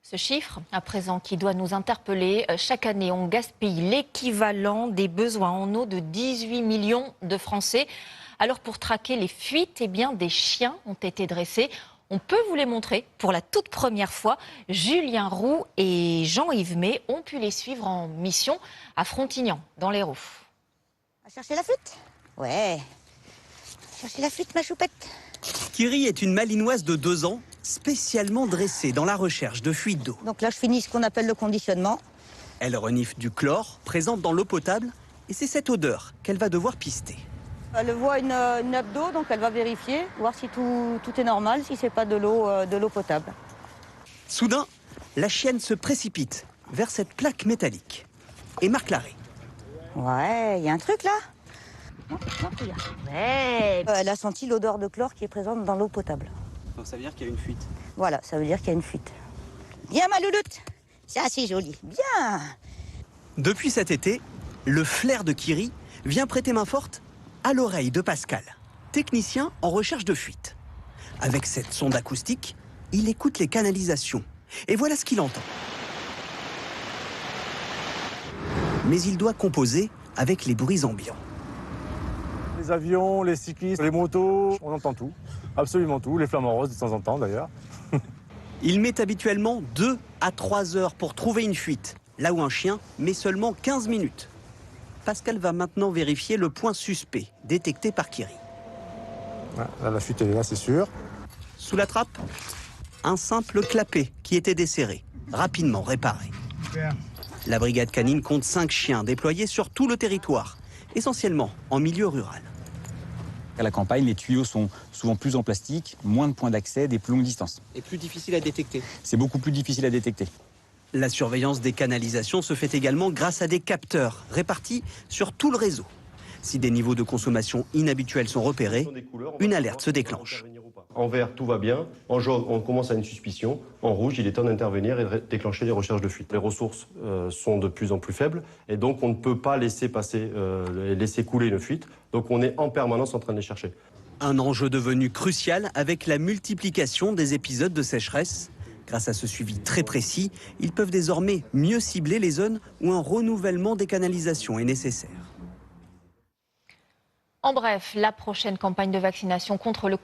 Ce chiffre, à présent, qui doit nous interpeller, chaque année, on gaspille l'équivalent des besoins en eau de 18 millions de Français. Alors, pour traquer les fuites, eh bien, des chiens ont été dressés. On peut vous les montrer pour la toute première fois. Julien Roux et Jean-Yves May ont pu les suivre en mission à Frontignan, dans l'Hérault. À chercher la fuite? Ouais. Chercher la fuite, ma choupette. Kiri est une malinoise de 2 ans, spécialement dressée dans la recherche de fuites d'eau. Donc là, je finis ce qu'on appelle le conditionnement. Elle renifle du chlore, présente dans l'eau potable, et c'est cette odeur qu'elle va devoir pister. Elle voit une nappe d'eau, donc elle va vérifier, voir si tout est normal, si c'est pas de l'eau potable. Soudain, la chienne se précipite vers cette plaque métallique et marque l'arrêt. Ouais, il y a un truc là. Non, regarde. Ouais. Elle a senti l'odeur de chlore qui est présente dans l'eau potable. Donc ça veut dire qu'il y a une fuite. Voilà, ça veut dire qu'il y a une fuite. Bien, ma louloute. C'est assez joli. Bien. Depuis cet été, le flair de Kiri vient prêter main forte à l'oreille de Pascal, technicien en recherche de fuite. Avec cette sonde acoustique, il écoute les canalisations. Et voilà ce qu'il entend. Mais il doit composer avec les bruits ambiants. Les avions, les cyclistes, les motos, on entend tout. Absolument tout. Les flamants roses de temps en temps d'ailleurs. Il met habituellement 2 à 3 heures pour trouver une fuite, là où un chien met seulement 15 minutes. Pascal va maintenant vérifier le point suspect détecté par Kiri. Ouais, là, la fuite elle est là, c'est sûr. Sous la trappe, un simple clapet qui était desserré, rapidement réparé. La brigade canine compte 5 chiens déployés sur tout le territoire, essentiellement en milieu rural. À la campagne, les tuyaux sont souvent plus en plastique, moins de points d'accès, des plus longues distances. Et plus difficile à détecter. C'est beaucoup plus difficile à détecter. La surveillance des canalisations se fait également grâce à des capteurs répartis sur tout le réseau. Si des niveaux de consommation inhabituels sont repérés, une alerte se déclenche. En vert, tout va bien. En jaune, on commence à une suspicion. En rouge, il est temps d'intervenir et de déclencher les recherches de fuite. Les ressources sont de plus en plus faibles et donc on ne peut pas laisser couler une fuite. Donc on est en permanence en train de les chercher. Un enjeu devenu crucial avec la multiplication des épisodes de sécheresse. Grâce à ce suivi très précis, ils peuvent désormais mieux cibler les zones où un renouvellement des canalisations est nécessaire. En bref, la prochaine campagne de vaccination contre le